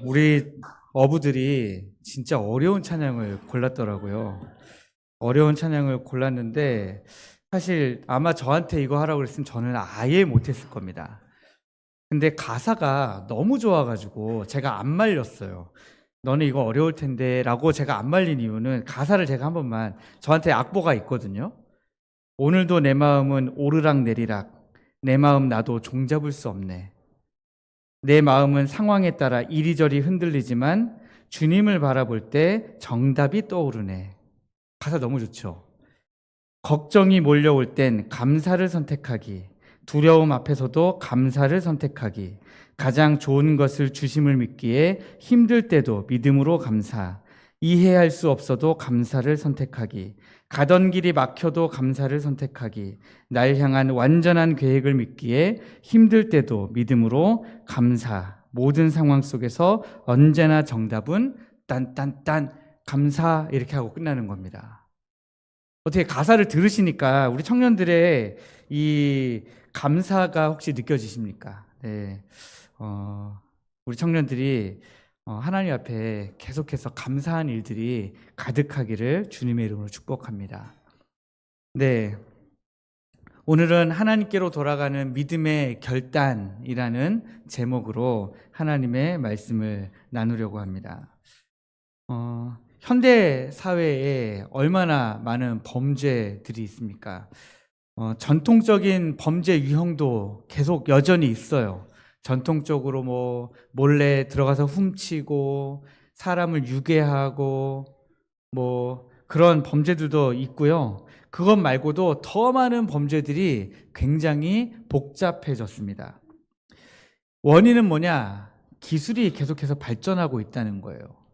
우리 어부들이 진짜 어려운 찬양을 골랐더라고요. 어려운 찬양을 골랐는데 사실 아마 저한테 이거 하라고 그랬으면 저는 아예 못했을 겁니다. 근데 가사가 너무 좋아가지고 제가 안 말렸어요. 너는 이거 어려울 텐데 라고 제가 안 말린 이유는 가사를 제가 한 번만, 저한테 악보가 있거든요. 오늘도 내 마음은 오르락 내리락, 내 마음 나도 종잡을 수 없네. 내 마음은 상황에 따라 이리저리 흔들리지만 주님을 바라볼 때 정답이 떠오르네. 가사 너무 좋죠. 걱정이 몰려올 땐 감사를 선택하기, 두려움 앞에서도 감사를 선택하기, 가장 좋은 것을 주심을 믿기에 힘들 때도 믿음으로 감사, 이해할 수 없어도 감사를 선택하기, 가던 길이 막혀도 감사를 선택하기, 날 향한 완전한 계획을 믿기에 힘들 때도 믿음으로 감사, 모든 상황 속에서 언제나 정답은 딴딴딴 감사, 이렇게 하고 끝나는 겁니다. 어떻게 가사를 들으시니까 우리 청년들의 이 감사가 혹시 느껴지십니까? 네. 우리 청년들이 하나님 앞에 계속해서 감사한 일들이 가득하기를 주님의 이름으로 축복합니다. 네. 오늘은 하나님께로 돌아가는 믿음의 결단이라는 제목으로 하나님의 말씀을 나누려고 합니다. 현대 사회에 얼마나 많은 범죄들이 있습니까? 전통적인 범죄 유형도 계속 여전히 있어요. 전통적으로 뭐 몰래 들어가서 훔치고 사람을 유괴하고 뭐 그런 범죄들도 있고요. 그것 말고도 더 많은 범죄들이 굉장히 복잡해졌습니다. 원인은 뭐냐? 기술이 계속해서 발전하고 있다는 거예요.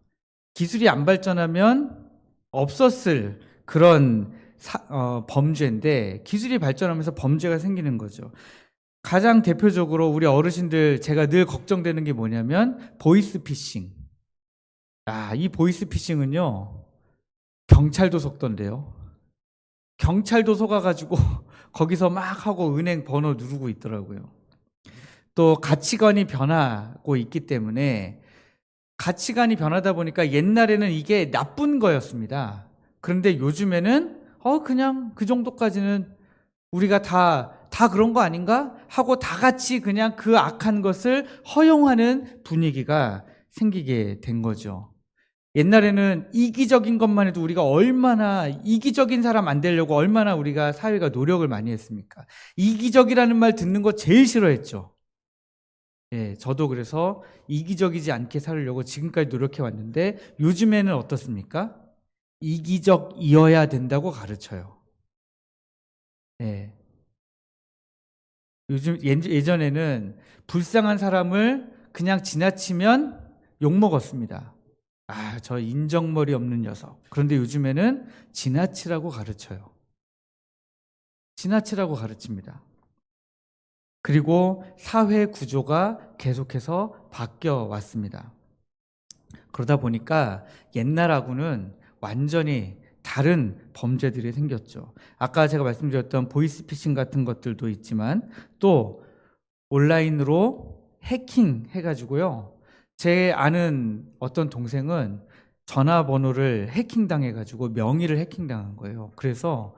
기술이 안 발전하면 없었을 그런 범죄인데 기술이 발전하면서 범죄가 생기는 거죠. 가장 대표적으로 우리 어르신들 제가 늘 걱정되는 게 뭐냐면 보이스피싱. 이 보이스피싱은요, 경찰도 속던데요. 경찰도 속아가지고 거기서 막 하고 은행 번호 누르고 있더라고요. 또 가치관이 변하고 있기 때문에, 가치관이 변하다 보니까 옛날에는 이게 나쁜 거였습니다. 그런데 요즘에는 그냥 그 정도까지는 우리가 다 그런 거 아닌가? 하고 다 같이 그냥 그 악한 것을 허용하는 분위기가 생기게 된 거죠. 옛날에는 이기적인 것만 해도 우리가 얼마나 이기적인 사람 안 되려고 얼마나 우리가 사회가 노력을 많이 했습니까? 이기적이라는 말 듣는 거 제일 싫어했죠. 예, 저도 그래서 이기적이지 않게 살려고 지금까지 노력해 왔는데 요즘에는 어떻습니까? 이기적이어야 된다고 가르쳐요. 예. 예전에는 불쌍한 사람을 그냥 지나치면 욕먹었습니다. 저 인정머리 없는 녀석. 그런데 요즘에는 지나치라고 가르쳐요. 지나치라고 가르칩니다. 그리고 사회 구조가 계속해서 바뀌어 왔습니다. 그러다 보니까 옛날하고는 완전히 다른 범죄들이 생겼죠. 아까 제가 말씀드렸던 보이스피싱 같은 것들도 있지만 또 온라인으로 해킹 해가지고요. 제 아는 어떤 동생은 전화번호를 해킹당해가지고 명의를 해킹당한 거예요. 그래서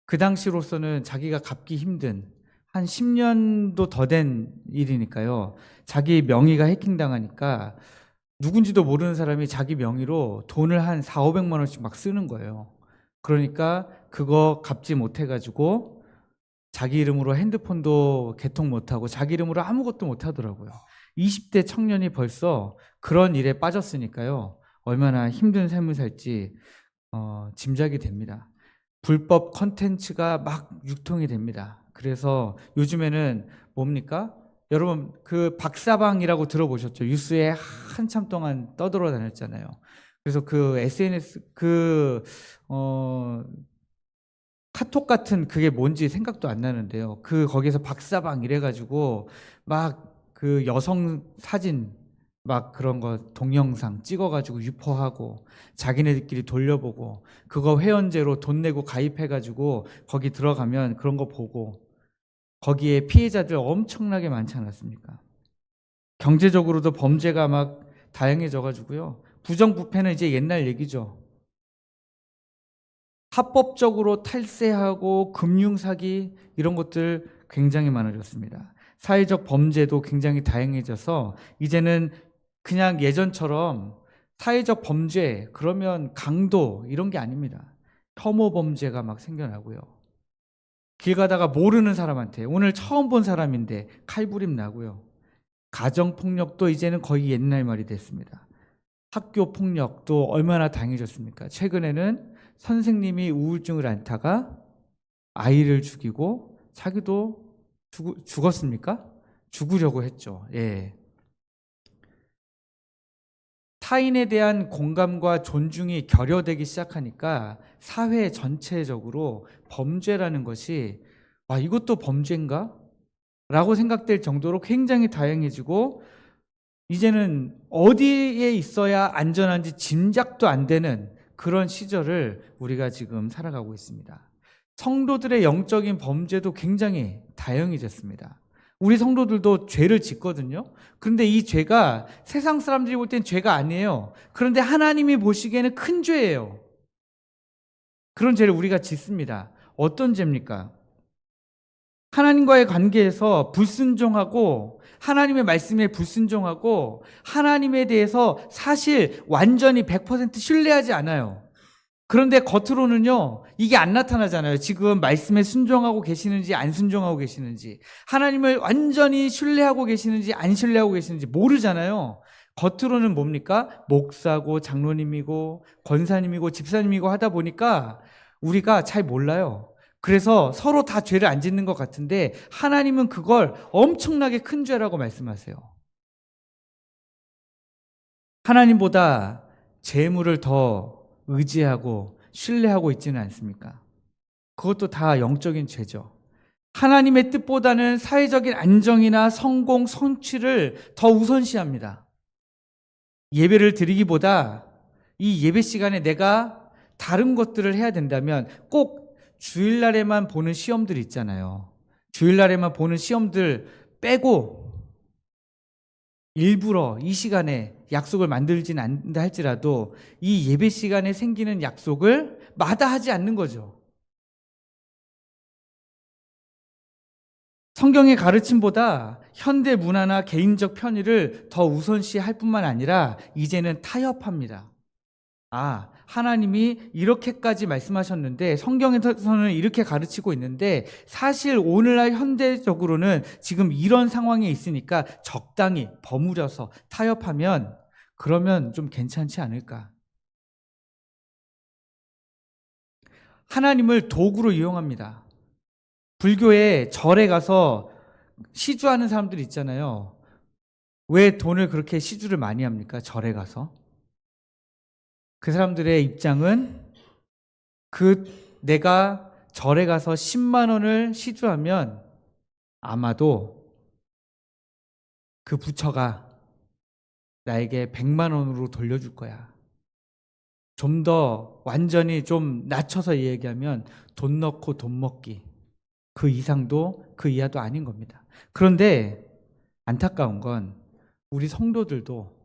그 당시로서는 자기가 갚기 힘든, 한 10년도 더 된 일이니까요. 자기 명의가 해킹당하니까 누군지도 모르는 사람이 자기 명의로 돈을 한 4, 500만 원씩 막 쓰는 거예요. 그러니까 그거 갚지 못해가지고 자기 이름으로 핸드폰도 개통 못하고 자기 이름으로 아무것도 못하더라고요. 20대 청년이 벌써 그런 일에 빠졌으니까요. 얼마나 힘든 삶을 살지 짐작이 됩니다. 불법 컨텐츠가 막 유통이 됩니다. 그래서 요즘에는 뭡니까? 여러분 그 박사방이라고 들어보셨죠? 뉴스에 한참 동안 떠돌아 다녔잖아요. 그래서 그 SNS 카톡 같은 그게 뭔지 생각도 안 나는데요. 거기서 박사방 이래가지고 막 그 여성 사진 막 그런 거 동영상 찍어가지고 유포하고 자기네들끼리 돌려보고 그거 회원제로 돈 내고 가입해가지고 거기 들어가면 그런 거 보고 거기에 피해자들 엄청나게 많지 않았습니까? 경제적으로도 범죄가 막 다양해져가지고요. 부정부패는 이제 옛날 얘기죠. 합법적으로 탈세하고 금융사기 이런 것들 굉장히 많아졌습니다. 사회적 범죄도 굉장히 다양해져서 이제는 그냥 예전처럼 사회적 범죄 그러면 강도 이런 게 아닙니다. 혐오 범죄가 막 생겨나고요. 길 가다가 모르는 사람한테 오늘 처음 본 사람인데 칼부림 나고요. 가정폭력도 이제는 거의 옛날 말이 됐습니다. 학교 폭력도 얼마나 다양해졌습니까? 최근에는 선생님이 우울증을 앓다가 아이를 죽이고 자기도 죽었습니까? 죽으려고 했죠. 예. 타인에 대한 공감과 존중이 결여되기 시작하니까 사회 전체적으로 범죄라는 것이 이것도 범죄인가? 라고 생각될 정도로 굉장히 다양해지고 이제는 어디에 있어야 안전한지 짐작도 안 되는 그런 시절을 우리가 지금 살아가고 있습니다. 성도들의 영적인 범죄도 굉장히 다양해졌습니다. 우리 성도들도 죄를 짓거든요. 그런데 이 죄가 세상 사람들이 볼 땐 죄가 아니에요. 그런데 하나님이 보시기에는 큰 죄예요. 그런 죄를 우리가 짓습니다. 어떤 죄입니까? 하나님과의 관계에서 불순종하고 하나님의 말씀에 불순종하고 하나님에 대해서 사실 완전히 100% 신뢰하지 않아요. 그런데 겉으로는요, 이게 안 나타나잖아요. 지금 말씀에 순종하고 계시는지 안 순종하고 계시는지, 하나님을 완전히 신뢰하고 계시는지 안 신뢰하고 계시는지 모르잖아요. 겉으로는 뭡니까? 목사고 장로님이고 권사님이고 집사님이고 하다 보니까 우리가 잘 몰라요. 그래서 서로 다 죄를 안 짓는 것 같은데 하나님은 그걸 엄청나게 큰 죄라고 말씀하세요. 하나님보다 재물을 더 의지하고 신뢰하고 있지는 않습니까? 그것도 다 영적인 죄죠. 하나님의 뜻보다는 사회적인 안정이나 성공, 성취를 더 우선시합니다. 예배를 드리기보다 이 예배 시간에 내가 다른 것들을 해야 된다면 꼭 주일날에만 보는 시험들 있잖아요. 주일날에만 보는 시험들 빼고 일부러 이 시간에 약속을 만들진 않는다 할지라도 이 예배 시간에 생기는 약속을 마다하지 않는 거죠. 성경의 가르침보다 현대 문화나 개인적 편의를 더 우선시할 뿐만 아니라 이제는 타협합니다. 하나님이 이렇게까지 말씀하셨는데 성경에서는 이렇게 가르치고 있는데 사실 오늘날 현대적으로는 지금 이런 상황에 있으니까 적당히 버무려서 타협하면 그러면 좀 괜찮지 않을까? 하나님을 도구로 이용합니다. 불교에 절에 가서 시주하는 사람들 있잖아요. 왜 돈을 그렇게 시주를 많이 합니까? 절에 가서. 그 사람들의 입장은 내가 절에 가서 10만 원을 시주하면 아마도 그 부처가 나에게 100만 원으로 돌려줄 거야. 좀 더 완전히 좀 낮춰서 얘기하면 돈 넣고 돈 먹기. 그 이상도 그 이하도 아닌 겁니다. 그런데 안타까운 건 우리 성도들도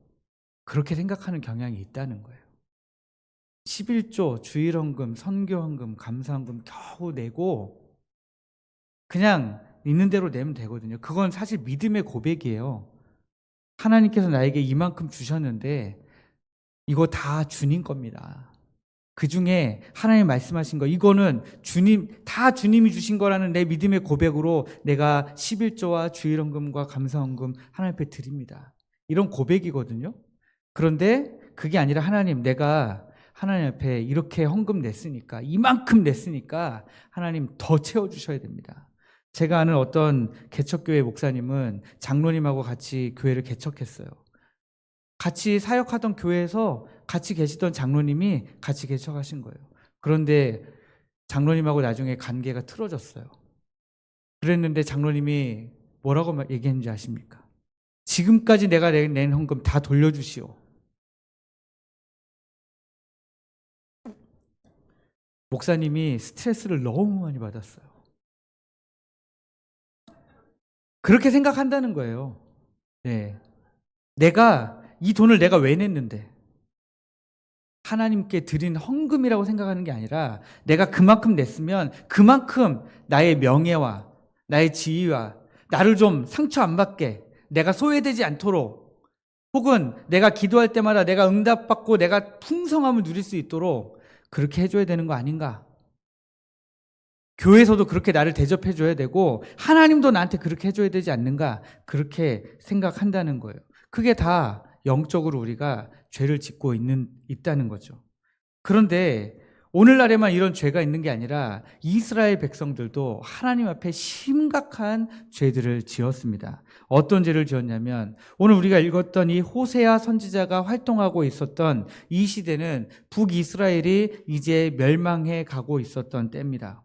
그렇게 생각하는 경향이 있다는 거예요. 11조, 주일헌금, 선교헌금, 감사헌금 겨우 내고 그냥 있는 대로 내면 되거든요. 그건 사실 믿음의 고백이에요. 하나님께서 나에게 이만큼 주셨는데 이거 다 주님 겁니다. 그 중에 하나님 말씀하신 거 이거는 다 주님이 주신 거라는 내 믿음의 고백으로 내가 11조와 주일헌금과 감사헌금 하나님 앞에 드립니다. 이런 고백이거든요. 그런데 그게 아니라 하나님 내가 하나님 앞에 이렇게 헌금 냈으니까 이만큼 냈으니까 하나님 더 채워주셔야 됩니다. 제가 아는 어떤 개척교회 목사님은 장로님하고 같이 교회를 개척했어요. 같이 사역하던 교회에서 같이 계시던 장로님이 같이 개척하신 거예요. 그런데 장로님하고 나중에 관계가 틀어졌어요. 그랬는데 장로님이 뭐라고 얘기했는지 아십니까? 지금까지 내가 낸 헌금 다 돌려주시오. 목사님이 스트레스를 너무 많이 받았어요. 그렇게 생각한다는 거예요. 네. 내가 이 돈을 내가 왜 냈는데? 하나님께 드린 헌금이라고 생각하는 게 아니라 내가 그만큼 냈으면 그만큼 나의 명예와 나의 지위와 나를 좀 상처 안 받게, 내가 소외되지 않도록, 혹은 내가 기도할 때마다 내가 응답받고 내가 풍성함을 누릴 수 있도록 그렇게 해줘야 되는 거 아닌가? 교회에서도 그렇게 나를 대접해줘야 되고 하나님도 나한테 그렇게 해줘야 되지 않는가? 그렇게 생각한다는 거예요. 그게 다 영적으로 우리가 죄를 짓고 있다는 거죠. 그런데 오늘날에만 이런 죄가 있는 게 아니라 이스라엘 백성들도 하나님 앞에 심각한 죄들을 지었습니다. 어떤 죄를 지었냐면, 오늘 우리가 읽었던 이 호세아 선지자가 활동하고 있었던 이 시대는 북이스라엘이 이제 멸망해 가고 있었던 때입니다.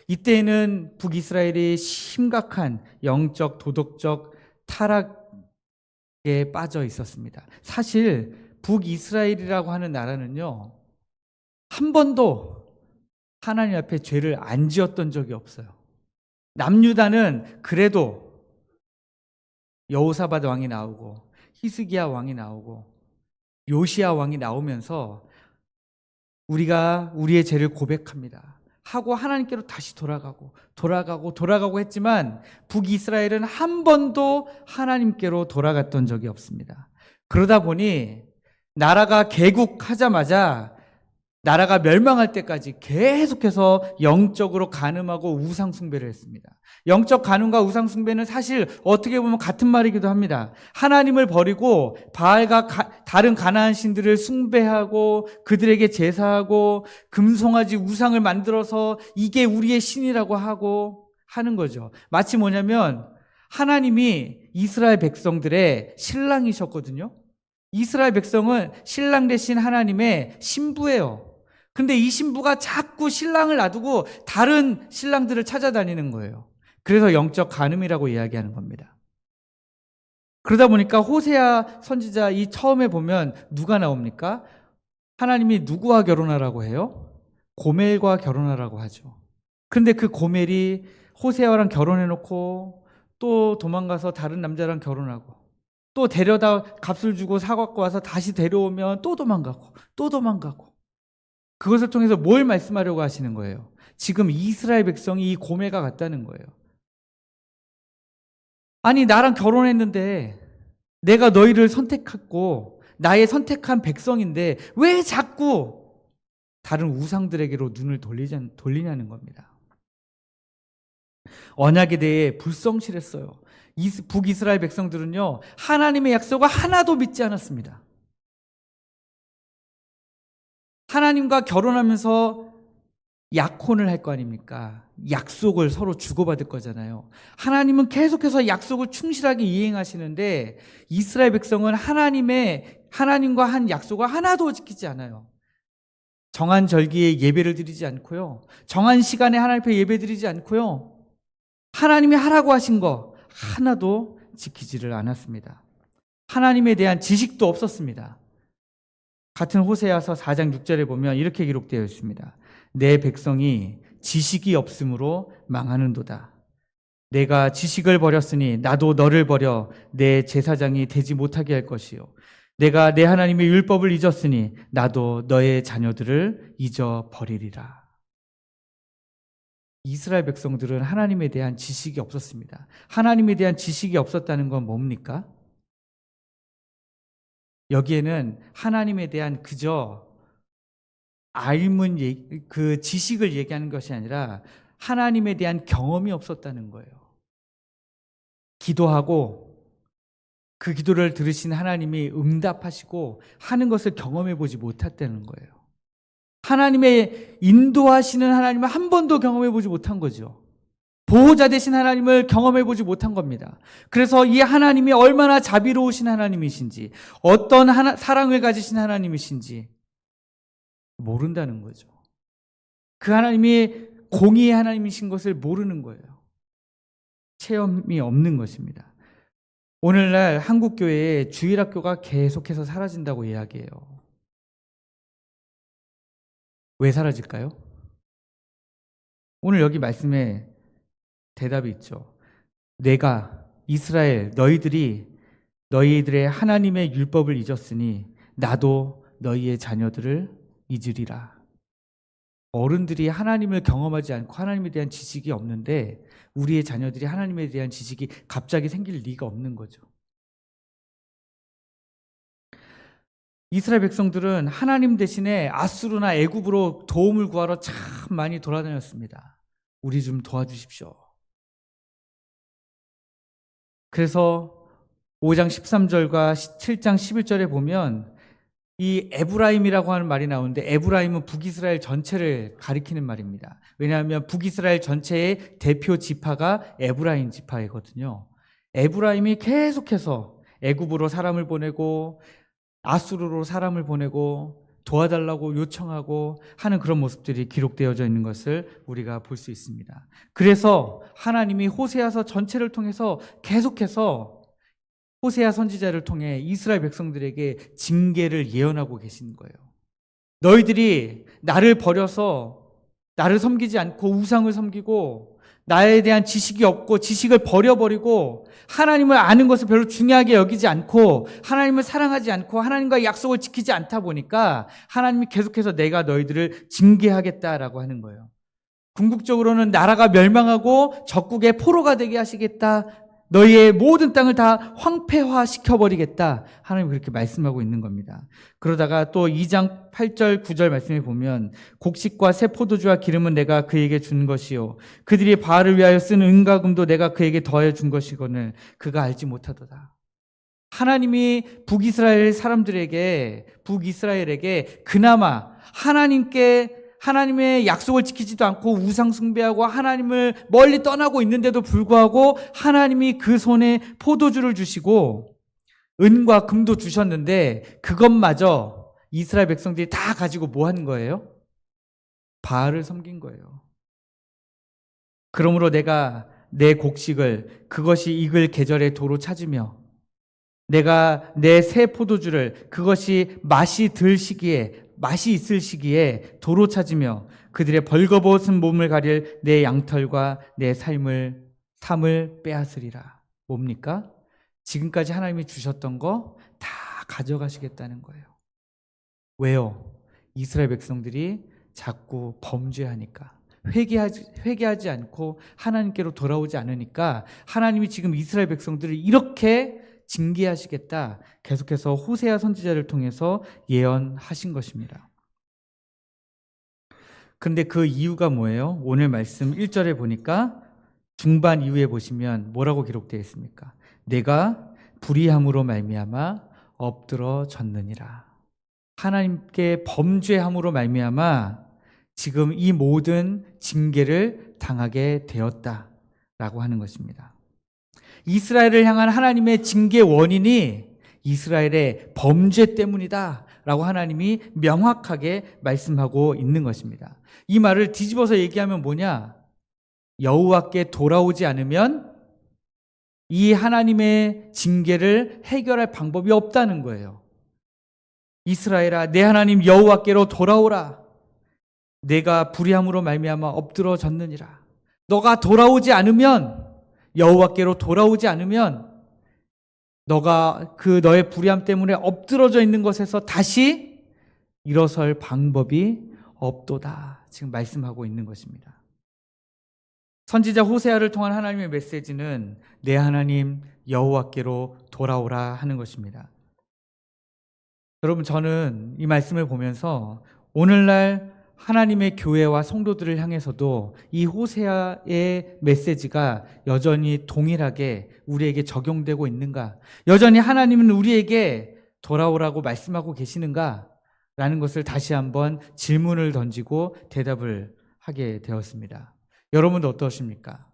이때에는 북이스라엘이 심각한 영적, 도덕적 타락에 빠져 있었습니다. 사실 북이스라엘이라고 하는 나라는요, 한 번도 하나님 앞에 죄를 안 지었던 적이 없어요. 남유다는 그래도 여호사밧 왕이 나오고 히스기야 왕이 나오고 요시야 왕이 나오면서 우리가 우리의 죄를 고백합니다 하고 하나님께로 다시 돌아가고 했지만 북이스라엘은 한 번도 하나님께로 돌아갔던 적이 없습니다. 그러다 보니 나라가 개국하자마자 나라가 멸망할 때까지 계속해서 영적으로 간음하고 우상 숭배를 했습니다. 영적 간음과 우상 숭배는 사실 어떻게 보면 같은 말이기도 합니다. 하나님을 버리고 바알과 다른 가나안 신들을 숭배하고 그들에게 제사하고 금송아지 우상을 만들어서 이게 우리의 신이라고 하고 하는 거죠. 마치 뭐냐면 하나님이 이스라엘 백성들의 신랑이셨거든요. 이스라엘 백성은 신랑 대신 하나님의 신부예요. 근데 이 신부가 자꾸 신랑을 놔두고 다른 신랑들을 찾아다니는 거예요. 그래서 영적 간음이라고 이야기하는 겁니다. 그러다 보니까 호세아 선지자 이 처음에 보면 누가 나옵니까? 하나님이 누구와 결혼하라고 해요? 고멜과 결혼하라고 하죠. 근데 그 고멜이 호세아랑 결혼해놓고 또 도망가서 다른 남자랑 결혼하고 또 데려다 값을 주고 사갖고 와서 다시 데려오면 또 도망가고 그것을 통해서 뭘 말씀하려고 하시는 거예요? 지금 이스라엘 백성이 이 고멜과 같다는 거예요. 아니, 나랑 결혼했는데 내가 너희를 선택했고 나의 선택한 백성인데 왜 자꾸 다른 우상들에게로 눈을 돌리냐는 겁니다. 언약에 대해 불성실했어요. 북이스라엘 백성들은요, 하나님의 약속을 하나도 믿지 않았습니다. 하나님과 결혼하면서 약혼을 할 거 아닙니까? 약속을 서로 주고받을 거잖아요. 하나님은 계속해서 약속을 충실하게 이행하시는데 이스라엘 백성은 하나님과 한 약속을 하나도 지키지 않아요. 정한 절기에 예배를 드리지 않고요. 정한 시간에 하나님 앞에 예배 드리지 않고요. 하나님이 하라고 하신 거 하나도 지키지를 않았습니다. 하나님에 대한 지식도 없었습니다. 같은 호세아서 4장 6절에 보면 이렇게 기록되어 있습니다. 내 백성이 지식이 없으므로 망하는도다. 내가 지식을 버렸으니 나도 너를 버려 내 제사장이 되지 못하게 할 것이요. 내가 내 하나님의 율법을 잊었으니 나도 너의 자녀들을 잊어버리리라. 이스라엘 백성들은 하나님에 대한 지식이 없었습니다. 하나님에 대한 지식이 없었다는 건 뭡니까? 여기에는 하나님에 대한 그저 그 지식을 얘기하는 것이 아니라 하나님에 대한 경험이 없었다는 거예요. 기도하고 그 기도를 들으신 하나님이 응답하시고 하는 것을 경험해 보지 못했다는 거예요. 하나님의 인도하시는 하나님을 한 번도 경험해 보지 못한 거죠. 보호자 되신 하나님을 경험해 보지 못한 겁니다. 그래서 이 하나님이 얼마나 자비로우신 하나님이신지, 어떤 사랑을 가지신 하나님이신지 모른다는 거죠. 그 하나님이 공의의 하나님이신 것을 모르는 거예요. 체험이 없는 것입니다. 오늘날 한국교회에 주일학교가 계속해서 사라진다고 이야기해요. 왜 사라질까요? 오늘 여기 말씀에 대답이 있죠. 이스라엘, 너희들이 너희들의 하나님의 율법을 잊었으니 나도 너희의 자녀들을 잊으리라. 어른들이 하나님을 경험하지 않고 하나님에 대한 지식이 없는데 우리의 자녀들이 하나님에 대한 지식이 갑자기 생길 리가 없는 거죠. 이스라엘 백성들은 하나님 대신에 아수르나 애굽으로 도움을 구하러 참 많이 돌아다녔습니다. 우리 좀 도와주십시오. 그래서 5장 13절과 7장 11절에 보면 이 에브라임이라고 하는 말이 나오는데 에브라임은 북이스라엘 전체를 가리키는 말입니다. 왜냐하면 북이스라엘 전체의 대표 지파가 에브라임 지파이거든요. 에브라임이 계속해서 애굽으로 사람을 보내고 아수르로 사람을 보내고 도와달라고 요청하고 하는 그런 모습들이 기록되어져 있는 것을 우리가 볼 수 있습니다. 그래서 하나님이 호세아서 전체를 통해서 계속해서 호세아 선지자를 통해 이스라엘 백성들에게 징계를 예언하고 계시는 거예요. 너희들이 나를 버려서 나를 섬기지 않고 우상을 섬기고 나에 대한 지식이 없고 지식을 버려버리고 하나님을 아는 것을 별로 중요하게 여기지 않고 하나님을 사랑하지 않고 하나님과의 약속을 지키지 않다 보니까 하나님이 계속해서 내가 너희들을 징계하겠다라고 하는 거예요. 궁극적으로는 나라가 멸망하고 적국의 포로가 되게 하시겠다. 너희의 모든 땅을 다 황폐화시켜버리겠다. 하나님이 그렇게 말씀하고 있는 겁니다. 그러다가 또 2장 8절 9절 말씀에 보면 곡식과 새 포도주와 기름은 내가 그에게 준 것이요 그들이 바알을 위하여 쓴 은과 금도 내가 그에게 더해 준 것이거늘 그가 알지 못하도다. 하나님이 북이스라엘에게 그나마 하나님의 약속을 지키지도 않고 우상 숭배하고 하나님을 멀리 떠나고 있는데도 불구하고 하나님이 그 손에 포도주를 주시고 은과 금도 주셨는데 그것마저 이스라엘 백성들이 다 가지고 뭐 한 거예요? 바알을 섬긴 거예요. 그러므로 내가 내 곡식을 그것이 익을 계절에 도로 찾으며 내가 내 새 포도주를 그것이 맛이 있을 시기에 도로 찾으며 그들의 벌거벗은 몸을 가릴 내 양털과 내 삶을 빼앗으리라. 뭡니까? 지금까지 하나님이 주셨던 거 다 가져가시겠다는 거예요. 왜요? 이스라엘 백성들이 자꾸 범죄하니까 회개하지 않고 하나님께로 돌아오지 않으니까 하나님이 지금 이스라엘 백성들을 이렇게 징계하시겠다 계속해서 호세아 선지자를 통해서 예언하신 것입니다. 그런데 그 이유가 뭐예요? 오늘 말씀 1절에 보니까 중반 이후에 보시면 뭐라고 기록되어 있습니까? 내가 불의함으로 말미암아 엎드러졌느니라. 하나님께 범죄함으로 말미암아 지금 이 모든 징계를 당하게 되었다라고 하는 것입니다. 이스라엘을 향한 하나님의 징계 원인이 이스라엘의 범죄 때문이다 라고 하나님이 명확하게 말씀하고 있는 것입니다. 이 말을 뒤집어서 얘기하면 뭐냐? 여호와께 돌아오지 않으면 이 하나님의 징계를 해결할 방법이 없다는 거예요. 이스라엘아, 내 하나님 여호와께로 돌아오라. 내가 불의함으로 말미암아 엎드러졌느니라. 너가 돌아오지 않으면, 여호와께로 돌아오지 않으면 너가 너의 불의함 때문에 엎드러져 있는 것에서 다시 일어설 방법이 없도다. 지금 말씀하고 있는 것입니다. 선지자 호세아를 통한 하나님의 메시지는 내 하나님 여호와께로 돌아오라 하는 것입니다. 여러분, 저는 이 말씀을 보면서 오늘날 하나님의 교회와 성도들을 향해서도 이 호세아의 메시지가 여전히 동일하게 우리에게 적용되고 있는가? 여전히 하나님은 우리에게 돌아오라고 말씀하고 계시는가? 라는 것을 다시 한번 질문을 던지고 대답을 하게 되었습니다. 여러분도 어떠십니까?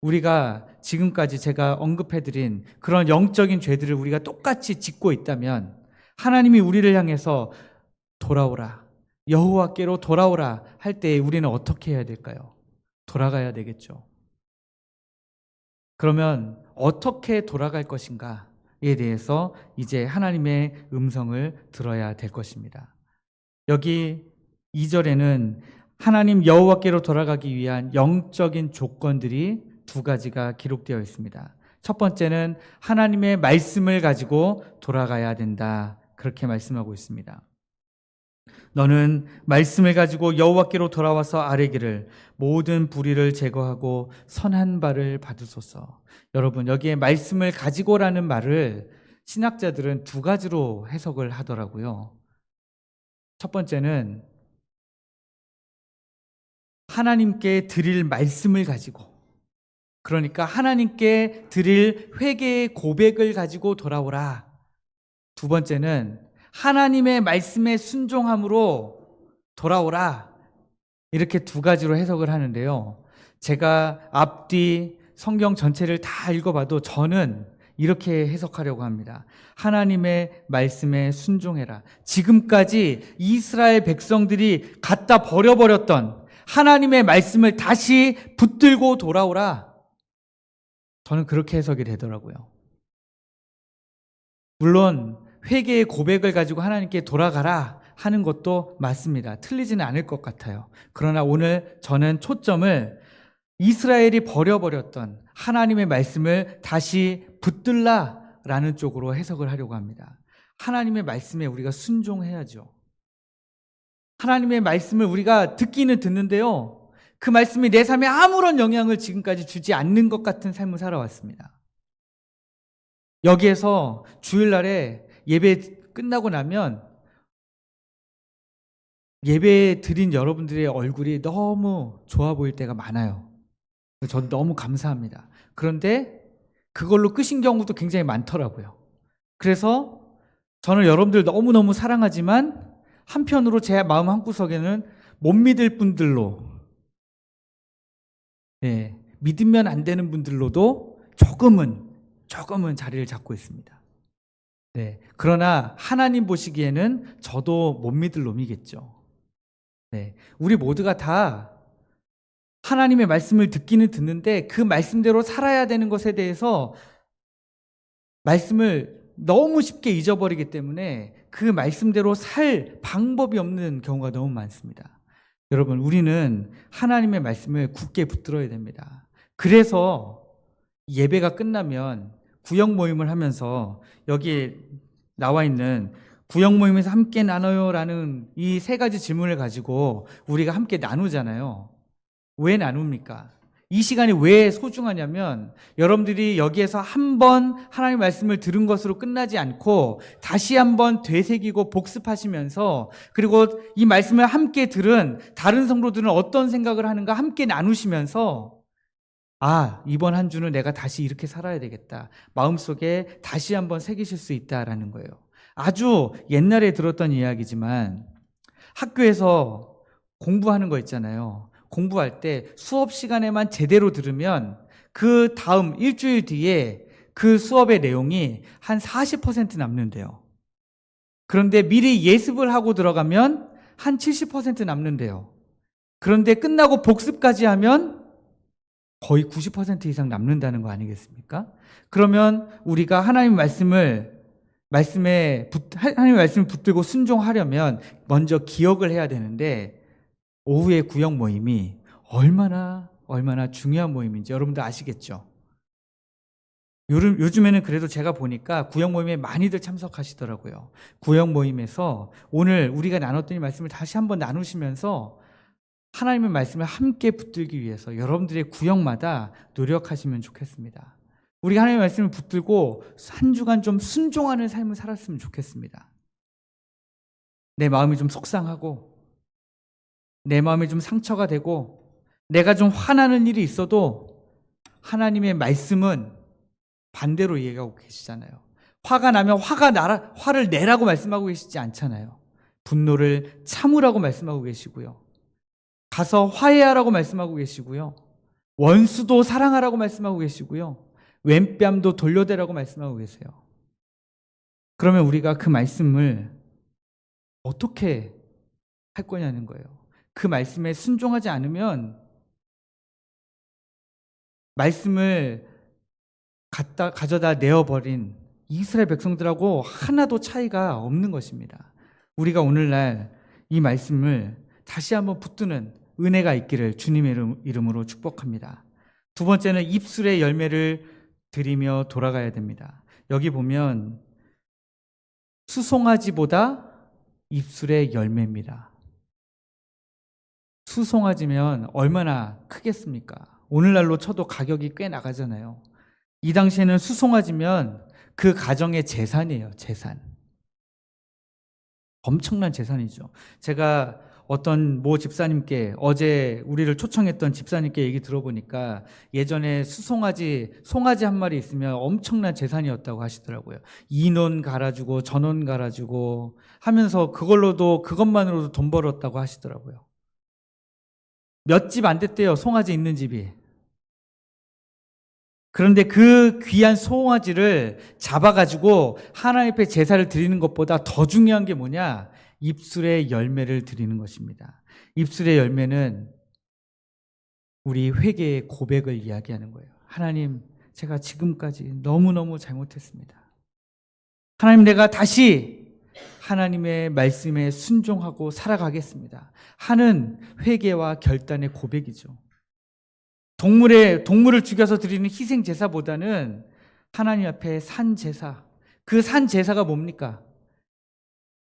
우리가 지금까지 제가 언급해드린 그런 영적인 죄들을 우리가 똑같이 짓고 있다면 하나님이 우리를 향해서 돌아오라, 여호와께로 돌아오라 할 때 우리는 어떻게 해야 될까요? 돌아가야 되겠죠. 그러면 어떻게 돌아갈 것인가에 대해서 이제 하나님의 음성을 들어야 될 것입니다. 여기 2절에는 하나님 여호와께로 돌아가기 위한 영적인 조건들이 두 가지가 기록되어 있습니다. 첫 번째는 하나님의 말씀을 가지고 돌아가야 된다. 그렇게 말씀하고 있습니다. 너는 말씀을 가지고 여호와께로 돌아와서 아뢰기를 모든 불의를 제거하고 선한 바를 받으소서. 여러분, 여기에 말씀을 가지고라는 말을 신학자들은 두 가지로 해석을 하더라고요. 첫 번째는 하나님께 드릴 말씀을 가지고, 그러니까 하나님께 드릴 회개의 고백을 가지고 돌아오라. 두 번째는 하나님의 말씀에 순종함으로 돌아오라. 이렇게 두 가지로 해석을 하는데요. 제가 앞뒤 성경 전체를 다 읽어봐도 저는 이렇게 해석하려고 합니다. 하나님의 말씀에 순종해라. 지금까지 이스라엘 백성들이 갖다 버려버렸던 하나님의 말씀을 다시 붙들고 돌아오라. 저는 그렇게 해석이 되더라고요. 물론 회개의 고백을 가지고 하나님께 돌아가라 하는 것도 맞습니다. 틀리지는 않을 것 같아요. 그러나 오늘 저는 초점을 이스라엘이 버려버렸던 하나님의 말씀을 다시 붙들라라는 쪽으로 해석을 하려고 합니다. 하나님의 말씀에 우리가 순종해야죠. 하나님의 말씀을 우리가 듣기는 듣는데요, 그 말씀이 내 삶에 아무런 영향을 지금까지 주지 않는 것 같은 삶을 살아왔습니다. 여기에서 주일날에 예배 끝나고 나면 예배 드린 여러분들의 얼굴이 너무 좋아 보일 때가 많아요. 전 너무 감사합니다. 그런데 그걸로 끝인 경우도 굉장히 많더라고요. 그래서 저는 여러분들 너무너무 사랑하지만 한편으로 제 마음 한구석에는 못 믿을 분들로, 믿으면 안 되는 분들로도 조금은 자리를 잡고 있습니다. 그러나 하나님 보시기에는 저도 못 믿을 놈이겠죠. 우리 모두가 다 하나님의 말씀을 듣기는 듣는데 그 말씀대로 살아야 되는 것에 대해서 말씀을 너무 쉽게 잊어버리기 때문에 그 말씀대로 살 방법이 없는 경우가 너무 많습니다. 여러분, 우리는 하나님의 말씀을 굳게 붙들어야 됩니다. 그래서 예배가 끝나면 구역 모임을 하면서 여기에 나와 있는 구역 모임에서 함께 나눠요라는 이 세 가지 질문을 가지고 우리가 함께 나누잖아요. 왜 나눕니까? 이 시간이 왜 소중하냐면 여러분들이 여기에서 한번 하나님의 말씀을 들은 것으로 끝나지 않고 다시 한번 되새기고 복습하시면서, 그리고 이 말씀을 함께 들은 다른 성도들은 어떤 생각을 하는가 함께 나누시면서, 이번 한 주는 내가 다시 이렇게 살아야 되겠다, 마음속에 다시 한번 새기실 수 있다라는 거예요. 아주 옛날에 들었던 이야기지만 학교에서 공부하는 거 있잖아요. 공부할 때 수업 시간에만 제대로 들으면 그 다음 일주일 뒤에 그 수업의 내용이 한 40% 남는데요. 그런데 미리 예습을 하고 들어가면 한 70% 남는데요. 그런데 끝나고 복습까지 하면 거의 90% 이상 남는다는 거 아니겠습니까? 그러면 우리가 하나님의 말씀을 붙들고 순종하려면 먼저 기억을 해야 되는데, 오후의 구역 모임이 얼마나 중요한 모임인지 여러분들 아시겠죠? 요즘에는 그래도 제가 보니까 구역 모임에 많이들 참석하시더라고요. 구역 모임에서 오늘 우리가 나눴던 이 말씀을 다시 한번 나누시면서 하나님의 말씀을 함께 붙들기 위해서 여러분들의 구역마다 노력하시면 좋겠습니다. 우리가 하나님의 말씀을 붙들고 한 주간 좀 순종하는 삶을 살았으면 좋겠습니다. 내 마음이 좀 속상하고 내 마음이 좀 상처가 되고 내가 좀 화나는 일이 있어도 하나님의 말씀은 반대로 얘기하고 계시잖아요. 화가 나면 화를 내라고 말씀하고 계시지 않잖아요. 분노를 참으라고 말씀하고 계시고요. 가서 화해하라고 말씀하고 계시고요. 원수도 사랑하라고 말씀하고 계시고요. 왼뺨도 돌려대라고 말씀하고 계세요. 그러면 우리가 그 말씀을 어떻게 할 거냐는 거예요. 그 말씀에 순종하지 않으면 말씀을 가져다 내어버린 이스라엘 백성들하고 하나도 차이가 없는 것입니다. 우리가 오늘날 이 말씀을 다시 한번 붙드는 은혜가 있기를 주님의 이름으로 축복합니다. 두 번째는 입술의 열매를 드리며 돌아가야 됩니다. 여기 보면 수송아지보다 입술의 열매입니다. 수송아지면 얼마나 크겠습니까? 오늘날로 쳐도 가격이 꽤 나가잖아요. 이 당시에는 수송아지면 그 가정의 재산이에요. 재산. 엄청난 재산이죠. 제가 어떤 모 집사님께 어제 우리를 초청했던 집사님께 얘기 들어보니까 예전에 송아지 한 마리 있으면 엄청난 재산이었다고 하시더라고요. 이 논 갈아주고 저논 갈아주고 하면서 그것만으로도 돈 벌었다고 하시더라고요. 몇 집 안 됐대요. 송아지 있는 집이. 그런데 그 귀한 송아지를 잡아가지고 하나님 앞에 제사를 드리는 것보다 더 중요한 게 뭐냐? 입술의 열매를 드리는 것입니다. 입술의 열매는 우리 회개의 고백을 이야기하는 거예요. 하나님, 제가 지금까지 너무너무 잘못했습니다. 하나님, 내가 다시 하나님의 말씀에 순종하고 살아가겠습니다 하는 회개와 결단의 고백이죠. 동물을 죽여서 드리는 희생 제사보다는 하나님 앞에 산 제사, 그 산 제사가 뭡니까?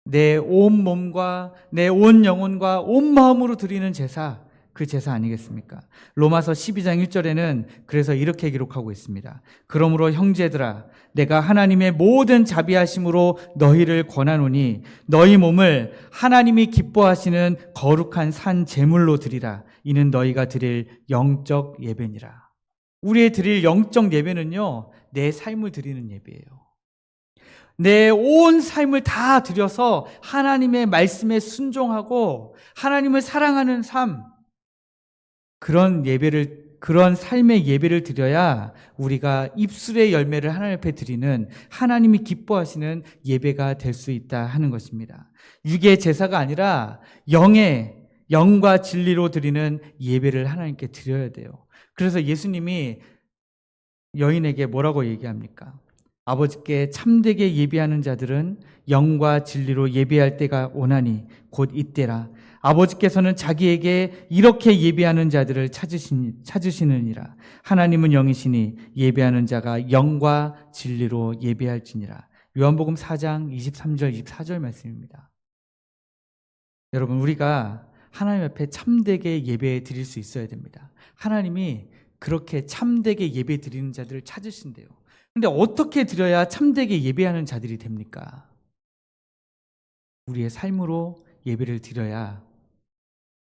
내 온 몸과 내 온 영혼과 온 마음으로 드리는 제사, 그 제사 아니겠습니까? 로마서 12장 1절에는 그래서 이렇게 기록하고 있습니다. 그러므로 형제들아, 내가 하나님의 모든 자비하심으로 너희를 권하노니 너희 몸을 하나님이 기뻐하시는 거룩한 산 제물로 드리라. 이는 너희가 드릴 영적 예배니라. 우리의 드릴 영적 예배는요, 내 삶을 드리는 예배예요. 내 온 삶을 다 드려서 하나님의 말씀에 순종하고 하나님을 사랑하는 삶, 그런 삶의 예배를 드려야 우리가 입술의 열매를 하나님 앞에 드리는 하나님이 기뻐하시는 예배가 될 수 있다 하는 것입니다. 육의 제사가 아니라 영과 진리로 드리는 예배를 하나님께 드려야 돼요. 그래서 예수님이 여인에게 뭐라고 얘기합니까? 아버지께 참되게 예배하는 자들은 영과 진리로 예배할 때가 오나니 곧 이때라. 아버지께서는 자기에게 이렇게 예배하는 자들을 찾으시느니라. 하나님은 영이시니 예배하는 자가 영과 진리로 예배할지니라. 요한복음 4장 23절 24절 말씀입니다. 여러분, 우리가 하나님 앞에 참되게 예배 드릴 수 있어야 됩니다. 하나님이 그렇게 참되게 예배 드리는 자들을 찾으신대요. 근데 어떻게 드려야 참되게 예배하는 자들이 됩니까? 우리의 삶으로 예배를 드려야,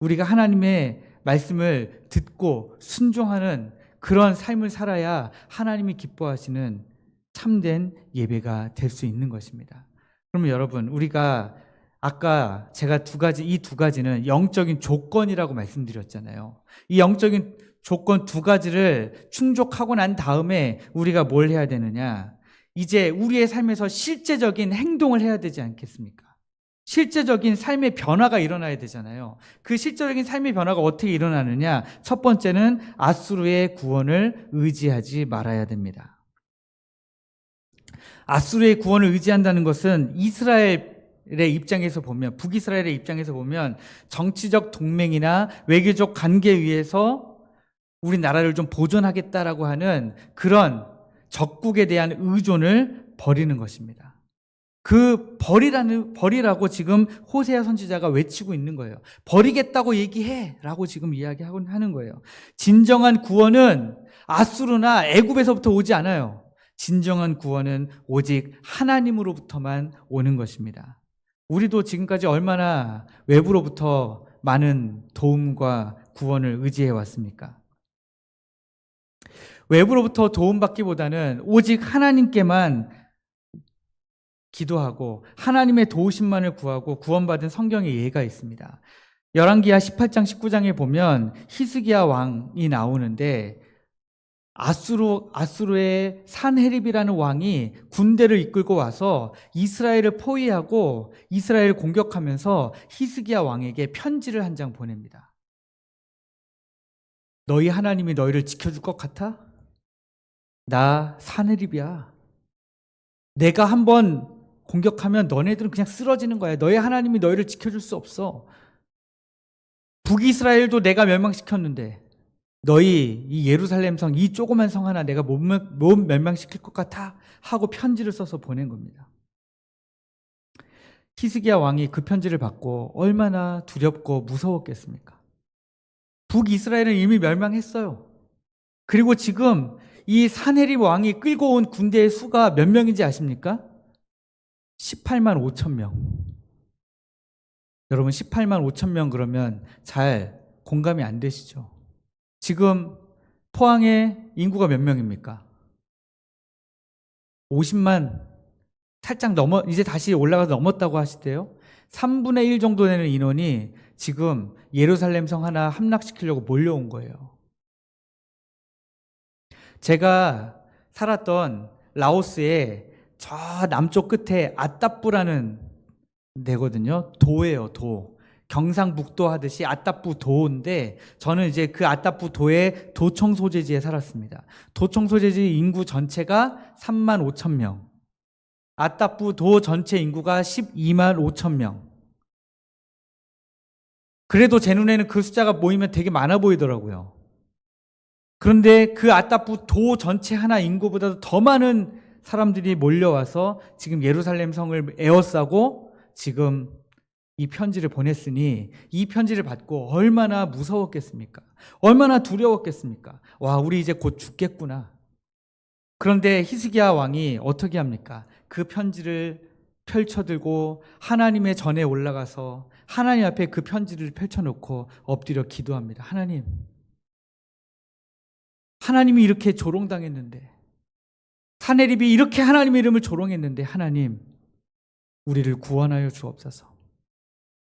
우리가 하나님의 말씀을 듣고 순종하는 그런 삶을 살아야 하나님이 기뻐하시는 참된 예배가 될 수 있는 것입니다. 그러면 여러분, 우리가 아까 제가 이 두 가지는 영적인 조건이라고 말씀드렸잖아요. 이 영적인 조건 두 가지를 충족하고 난 다음에 우리가 뭘 해야 되느냐? 이제 우리의 삶에서 실제적인 행동을 해야 되지 않겠습니까? 실제적인 삶의 변화가 일어나야 되잖아요. 그 실제적인 삶의 변화가 어떻게 일어나느냐? 첫 번째는 앗수르의 구원을 의지하지 말아야 됩니다. 앗수르의 구원을 의지한다는 것은 이스라엘의 입장에서 보면, 북이스라엘의 입장에서 보면 정치적 동맹이나 외교적 관계 위에서 우리나라를 좀 보존하겠다라고 하는 그런 적국에 대한 의존을 버리는 것입니다. 그 버리라고 지금 호세아 선지자가 외치고 있는 거예요. 버리겠다고 얘기해 라고 지금 이야기하고 하는 거예요. 진정한 구원은 아수르나 애굽에서부터 오지 않아요. 진정한 구원은 오직 하나님으로부터만 오는 것입니다. 우리도 지금까지 얼마나 외부로부터 많은 도움과 구원을 의지해 왔습니까? 외부로부터 도움받기보다는 오직 하나님께만 기도하고 하나님의 도우심만을 구하고 구원받은 성경의 예가 있습니다. 열왕기하 18장 19장에 보면 히스기야 왕이 나오는데 아수르의 산헤립이라는 왕이 군대를 이끌고 와서 이스라엘을 포위하고 이스라엘을 공격하면서 히스기야 왕에게 편지를 한 장 보냅니다. 너희 하나님이 너희를 지켜줄 것 같아? 나 산헤립이야. 내가 한번 공격하면 너네들은 그냥 쓰러지는 거야. 너희 하나님이 너희를 지켜줄 수 없어. 북이스라엘도 내가 멸망시켰는데 너희 이 예루살렘 성, 이 조그만 성 하나 내가 못 멸망시킬 것 같아 하고 편지를 써서 보낸 겁니다. 히스기야 왕이 그 편지를 받고 얼마나 두렵고 무서웠겠습니까? 북이스라엘은 이미 멸망했어요. 그리고 지금 이 사네립 왕이 끌고 온 군대의 수가 몇 명인지 아십니까? 18만 5천 명. 여러분 18만 5천 명 그러면 잘 공감이 안 되시죠? 지금 포항의 인구가 몇 명입니까? 50만 살짝 이제 다시 올라가서 넘었다고 하시대요. 3분의 1 정도 되는 인원이 지금 예루살렘 성 하나 함락시키려고 몰려온 거예요. 제가 살았던 라오스의 저 남쪽 끝에 아따뿌라는 데거든요. 도예요, 도. 경상북도 하듯이 아따뿌 도인데 저는 이제 그 아따뿌 도의 도청 소재지에 살았습니다. 도청 소재지 인구 전체가 3만 5천 명. 아따뿌 도 전체 인구가 12만 5천 명. 그래도 제 눈에는 그 숫자가 모이면 되게 많아 보이더라고요. 그런데 그 아따뿌 도 전체 하나 인구보다도 더 많은 사람들이 몰려와서 지금 예루살렘 성을 에워싸고 지금 이 편지를 보냈으니 이 편지를 받고 얼마나 무서웠겠습니까? 얼마나 두려웠겠습니까? 와, 우리 이제 곧 죽겠구나. 그런데 히스기야 왕이 어떻게 합니까? 그 편지를 펼쳐들고 하나님의 전에 올라가서 하나님 앞에 그 편지를 펼쳐놓고 엎드려 기도합니다. 하나님이 이렇게 조롱당했는데, 사네립이 이렇게 하나님의 이름을 조롱했는데, 하나님, 우리를 구원하여 주옵소서.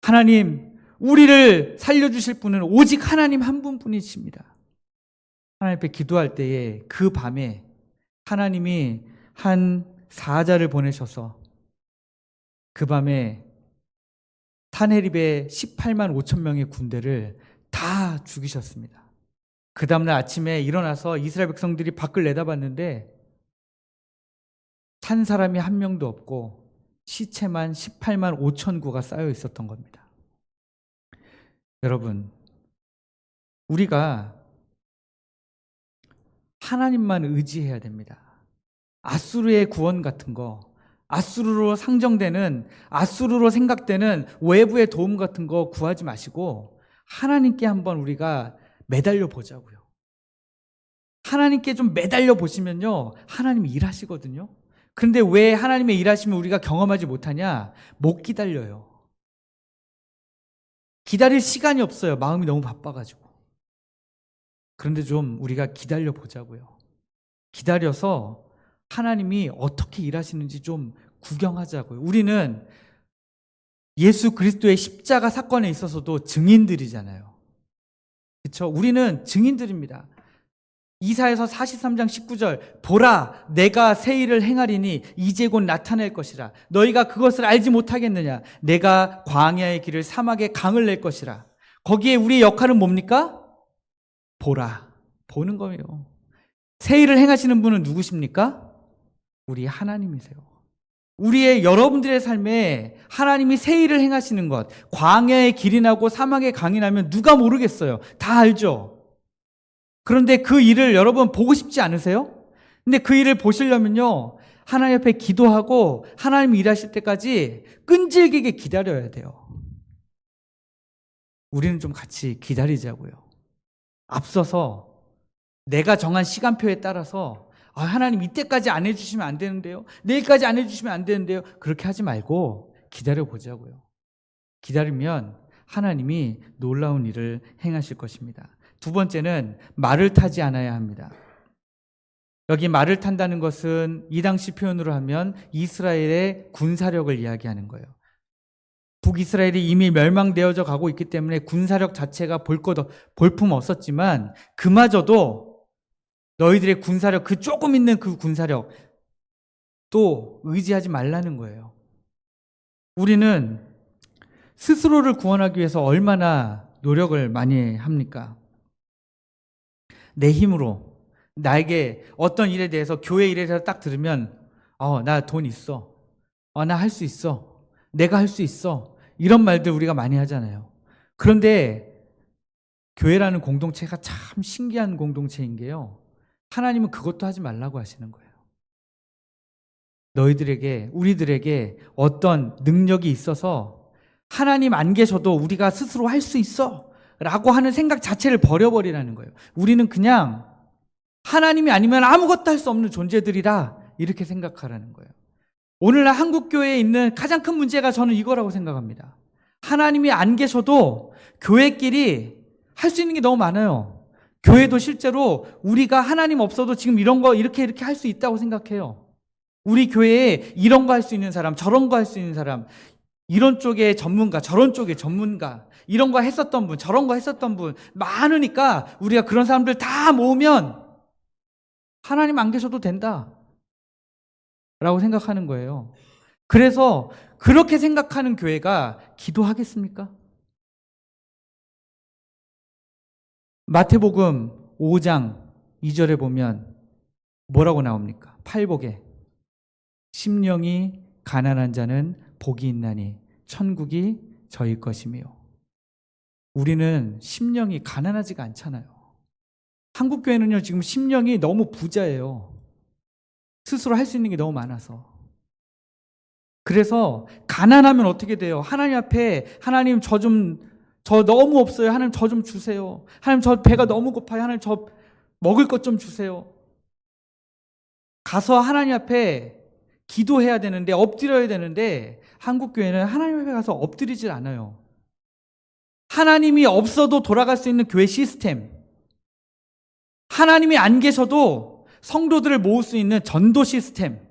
하나님, 우리를 살려주실 분은 오직 하나님 한 분뿐이십니다. 하나님 앞에 기도할 때에 그 밤에 하나님이 한 사자를 보내셔서 그 밤에 사네립의 18만 5천 명의 군대를 다 죽이셨습니다. 그 다음날 아침에 일어나서 이스라엘 백성들이 밖을 내다봤는데 산 사람이 한 명도 없고 시체만 18만 5천 구가 쌓여 있었던 겁니다. 여러분, 우리가 하나님만 의지해야 됩니다. 아수르의 구원 같은 거, 아수르로 상정되는, 아수르로 생각되는 외부의 도움 같은 거 구하지 마시고 하나님께 한번 우리가 매달려 보자고요. 하나님께 좀 매달려 보시면요, 하나님이 일하시거든요. 그런데 왜 하나님의 일하심을 우리가 경험하지 못하냐? 못 기다려요. 기다릴 시간이 없어요. 마음이 너무 바빠가지고. 그런데 좀 우리가 기다려 보자고요. 기다려서 하나님이 어떻게 일하시는지 좀 구경하자고요. 우리는 예수 그리스도의 십자가 사건에 있어서도 증인들이잖아요. 그렇죠? 우리는 증인들입니다. 이사야서 43장 19절, 보라 내가 새 일을 행하리니 이제 곧 나타낼 것이라. 너희가 그것을 알지 못하겠느냐? 내가 광야의 길을 사막에 강을 낼 것이라. 거기에 우리의 역할은 뭡니까? 보라, 보는 거예요. 새 일을 행하시는 분은 누구십니까? 우리 하나님이세요. 우리의 여러분들의 삶에 하나님이 새 일을 행하시는 것, 광야의 길이 나고 사막의 강이 나면 누가 모르겠어요. 다 알죠. 그런데 그 일을 여러분 보고 싶지 않으세요? 근데 그 일을 보시려면요, 하나님 앞에 기도하고 하나님이 일하실 때까지 끈질기게 기다려야 돼요. 우리는 좀 같이 기다리자고요. 앞서서 내가 정한 시간표에 따라서 하나님 이때까지 안 해주시면 안 되는데요, 내일까지 안 해주시면 안 되는데요, 그렇게 하지 말고 기다려보자고요. 기다리면 하나님이 놀라운 일을 행하실 것입니다. 두 번째는 말을 타지 않아야 합니다. 여기 말을 탄다는 것은 이 당시 표현으로 하면 이스라엘의 군사력을 이야기하는 거예요. 북이스라엘이 이미 멸망되어져 가고 있기 때문에 군사력 자체가 볼품 없었지만 그마저도 너희들의 군사력, 그 조금 있는 그 군사력 또 의지하지 말라는 거예요. 우리는 스스로를 구원하기 위해서 얼마나 노력을 많이 합니까? 내 힘으로, 나에게 어떤 일에 대해서, 교회 일에 대해서 딱 들으면 나 돈 있어, 나 할 수 있어, 내가 할 수 있어, 이런 말들 우리가 많이 하잖아요. 그런데 교회라는 공동체가 참 신기한 공동체인 게요. 하나님은 그것도 하지 말라고 하시는 거예요. 너희들에게, 우리들에게 어떤 능력이 있어서 하나님 안 계셔도 우리가 스스로 할 수 있어 라고 하는 생각 자체를 버려버리라는 거예요. 우리는 그냥 하나님이 아니면 아무것도 할 수 없는 존재들이라 이렇게 생각하라는 거예요. 오늘날 한국교회에 있는 가장 큰 문제가 저는 이거라고 생각합니다. 하나님이 안 계셔도 교회끼리 할 수 있는 게 너무 많아요. 교회도 실제로 우리가 하나님 없어도 지금 이런 거 이렇게 할 수 있다고 생각해요. 우리 교회에 이런 거 할 수 있는 사람, 저런 거 할 수 있는 사람, 이런 쪽의 전문가, 저런 쪽의 전문가, 이런 거 했었던 분, 저런 거 했었던 분 많으니까 우리가 그런 사람들 다 모으면 하나님 안 계셔도 된다 라고 생각하는 거예요. 그래서 그렇게 생각하는 교회가 기도하겠습니까? 마태복음 5장 2절에 보면 뭐라고 나옵니까? 팔복에 심령이 가난한 자는 복이 있나니 천국이 저희 것이며. 우리는 심령이 가난하지가 않잖아요. 한국 교회는요 지금 심령이 너무 부자예요. 스스로 할 수 있는 게 너무 많아서. 그래서 가난하면 어떻게 돼요? 하나님 앞에 하나님 저 너무 없어요. 하나님 저 좀 주세요. 하나님 저 배가 너무 고파요. 하나님 저 먹을 것 좀 주세요. 가서 하나님 앞에 기도해야 되는데 엎드려야 되는데 한국 교회는 하나님 앞에 가서 엎드리질 않아요. 하나님이 없어도 돌아갈 수 있는 교회 시스템, 하나님이 안 계셔도 성도들을 모을 수 있는 전도 시스템,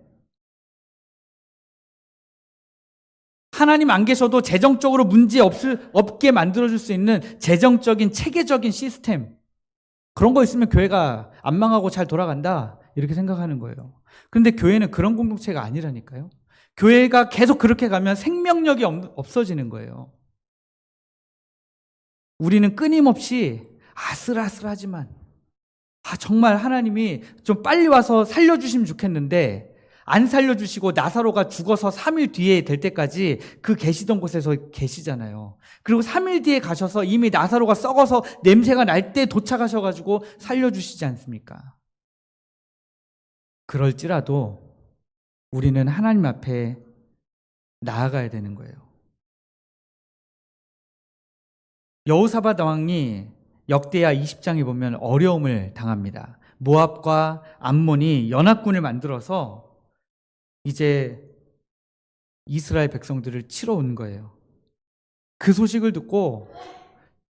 하나님 안 계셔도 재정적으로 문제 없게 만들어줄 수 있는 재정적인 체계적인 시스템, 그런 거 있으면 교회가 안 망하고 잘 돌아간다 이렇게 생각하는 거예요. 그런데 교회는 그런 공동체가 아니라니까요. 교회가 계속 그렇게 가면 생명력이 없어지는 거예요. 우리는 끊임없이 아슬아슬하지만 정말 하나님이 좀 빨리 와서 살려주시면 좋겠는데 안 살려주시고 나사로가 죽어서 3일 뒤에 될 때까지 그 계시던 곳에서 계시잖아요. 그리고 3일 뒤에 가셔서 이미 나사로가 썩어서 냄새가 날 때 도착하셔가지고 살려주시지 않습니까? 그럴지라도 우리는 하나님 앞에 나아가야 되는 거예요. 여호사밧 왕이 역대하 20장에 보면 어려움을 당합니다. 모압과 암몬이 연합군을 만들어서 이제 이스라엘 백성들을 치러 온 거예요. 그 소식을 듣고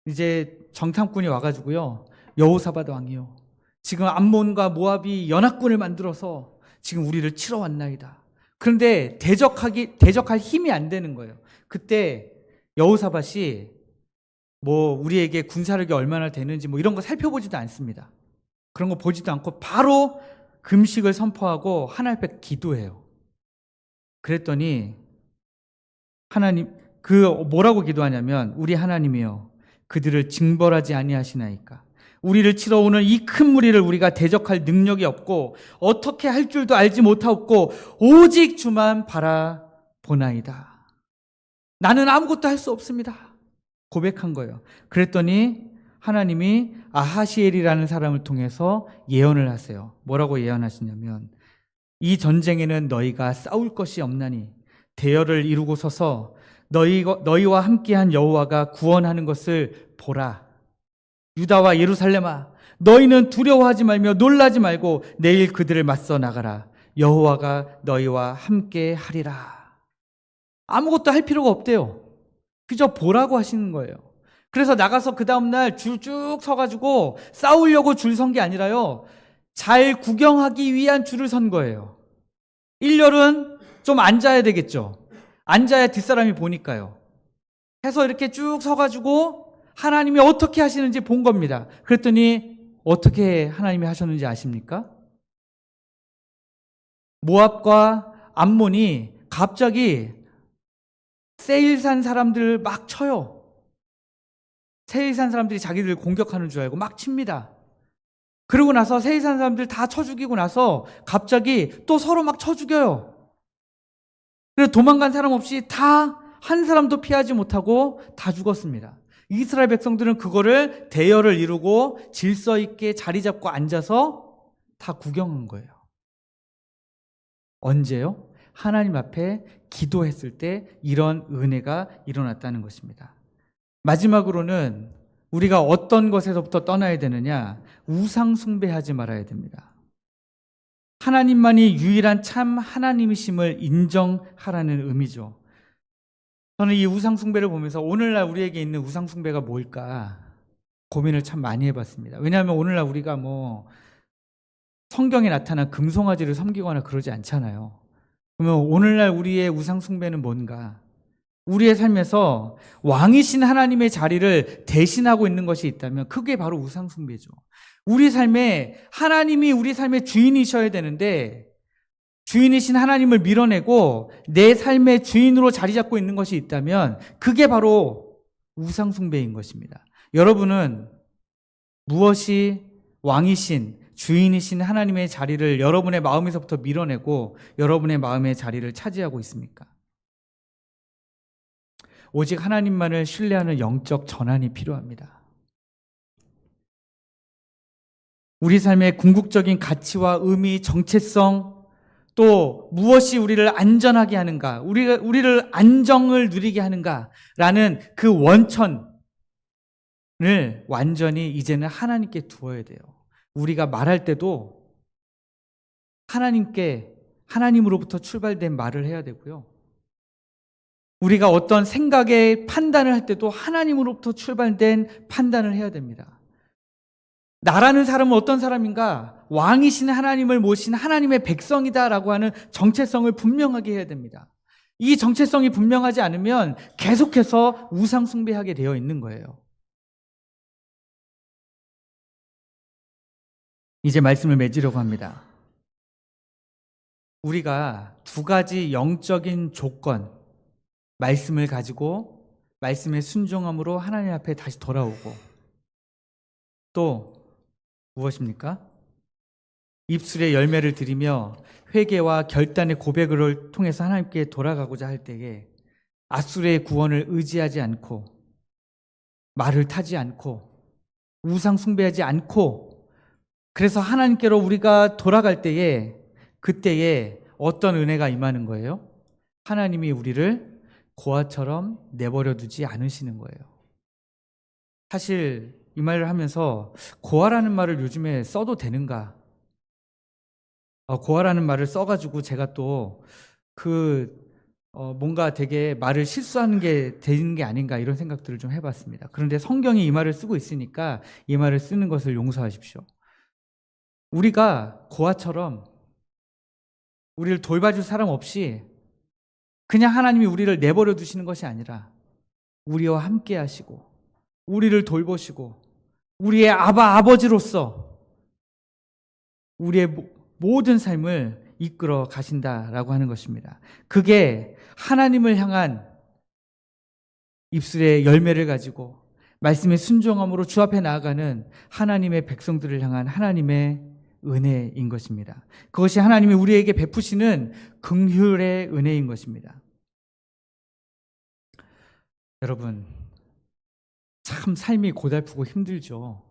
이제 정탐꾼이 와가지고요, 여호사밧 왕이요, 지금 암몬과 모압이 연합군을 만들어서 지금 우리를 치러 왔나이다. 그런데 대적할 힘이 안 되는 거예요. 그때 여호사밧이 우리에게 군사력이 얼마나 되는지 이런 거 살펴보지도 않습니다. 그런 거 보지도 않고 바로 금식을 선포하고 하나님 앞에 기도해요. 그랬더니 하나님, 뭐라고 기도하냐면, 우리 하나님이여 그들을 징벌하지 아니하시나이까. 우리를 치러 오는 이 큰 무리를 우리가 대적할 능력이 없고 어떻게 할 줄도 알지 못하고 오직 주만 바라보나이다. 나는 아무것도 할 수 없습니다. 고백한 거예요. 그랬더니 하나님이 아하시엘이라는 사람을 통해서 예언을 하세요. 뭐라고 예언하시냐면, 이 전쟁에는 너희가 싸울 것이 없나니 대열을 이루고 서서 너희와 함께한 여호와가 구원하는 것을 보라. 유다와 예루살렘아, 너희는 두려워하지 말며 놀라지 말고 내일 그들을 맞서 나가라. 여호와가 너희와 함께 하리라. 아무것도 할 필요가 없대요. 그저 보라고 하시는 거예요. 그래서 나가서 그 다음날 줄 쭉 서가지고 싸우려고 줄 선 게 아니라요, 잘 구경하기 위한 줄을 선 거예요. 일렬은 좀 앉아야 되겠죠. 앉아야 뒷사람이 보니까요. 해서 이렇게 쭉 서가지고 하나님이 어떻게 하시는지 본 겁니다. 그랬더니 어떻게 하나님이 하셨는지 아십니까? 모압과 암몬이 갑자기 세일산 사람들을 막 쳐요. 세일산 사람들이 자기들 공격하는 줄 알고 막 칩니다. 그러고 나서 세일산 사람들 다 쳐 죽이고 나서 갑자기 또 서로 막 쳐 죽여요. 그래서 도망간 사람 없이 다 한 사람도 피하지 못하고 다 죽었습니다. 이스라엘 백성들은 그거를 대열을 이루고 질서 있게 자리 잡고 앉아서 다 구경한 거예요. 언제요? 하나님 앞에 기도했을 때 이런 은혜가 일어났다는 것입니다. 마지막으로는 우리가 어떤 것에서부터 떠나야 되느냐? 우상 숭배하지 말아야 됩니다. 하나님만이 유일한 참 하나님이심을 인정하라는 의미죠. 저는 이 우상 숭배를 보면서 오늘날 우리에게 있는 우상 숭배가 뭘까 고민을 참 많이 해봤습니다. 왜냐하면 오늘날 우리가 성경에 나타난 금송아지를 섬기거나 그러지 않잖아요. 그러면 오늘날 우리의 우상 숭배는 뭔가? 우리의 삶에서 왕이신 하나님의 자리를 대신하고 있는 것이 있다면 그게 바로 우상 숭배죠. 우리 삶에 하나님이 우리 삶의 주인이셔야 되는데 주인이신 하나님을 밀어내고 내 삶의 주인으로 자리 잡고 있는 것이 있다면 그게 바로 우상 숭배인 것입니다. 여러분은 무엇이 왕이신 주인이신 하나님의 자리를 여러분의 마음에서부터 밀어내고 여러분의 마음의 자리를 차지하고 있습니까? 오직 하나님만을 신뢰하는 영적 전환이 필요합니다. 우리 삶의 궁극적인 가치와 의미, 정체성, 또 무엇이 우리를 안전하게 하는가, 우리를 안정을 누리게 하는가라는 그 원천을 완전히 이제는 하나님께 두어야 돼요. 우리가 말할 때도 하나님으로부터 출발된 말을 해야 되고요. 우리가 어떤 생각의 판단을 할 때도 하나님으로부터 출발된 판단을 해야 됩니다. 나라는 사람은 어떤 사람인가? 왕이신 하나님을 모신 하나님의 백성이다라고 하는 정체성을 분명하게 해야 됩니다. 이 정체성이 분명하지 않으면 계속해서 우상 숭배하게 되어 있는 거예요. 이제 말씀을 맺으려고 합니다. 우리가 두 가지 영적인 조건, 말씀을 가지고 말씀의 순종함으로 하나님 앞에 다시 돌아오고 또 무엇입니까? 입술의 열매를 드리며 회개와 결단의 고백을 통해서 하나님께 돌아가고자 할 때에 앗수르의 구원을 의지하지 않고 말을 타지 않고 우상 숭배하지 않고 그래서 하나님께로 우리가 돌아갈 때에 그때에 어떤 은혜가 임하는 거예요? 하나님이 우리를 고아처럼 내버려 두지 않으시는 거예요. 사실 이 말을 하면서 고아라는 말을 요즘에 써도 되는가? 고아라는 말을 써가지고 제가 또 뭔가 되게 말을 실수하는 게 되는 게 아닌가 이런 생각들을 좀 해봤습니다. 그런데 성경이 이 말을 쓰고 있으니까 이 말을 쓰는 것을 용서하십시오. 우리가 고아처럼 우리를 돌봐줄 사람 없이 그냥 하나님이 우리를 내버려 두시는 것이 아니라 우리와 함께 하시고 우리를 돌보시고 우리의 아버지로서 우리의 모든 삶을 이끌어 가신다라고 하는 것입니다. 그게 하나님을 향한 입술의 열매를 가지고 말씀의 순종함으로 주 앞에 나아가는 하나님의 백성들을 향한 하나님의 은혜인 것입니다. 그것이 하나님이 우리에게 베푸시는 긍휼의 은혜인 것입니다. 여러분, 참 삶이 고달프고 힘들죠.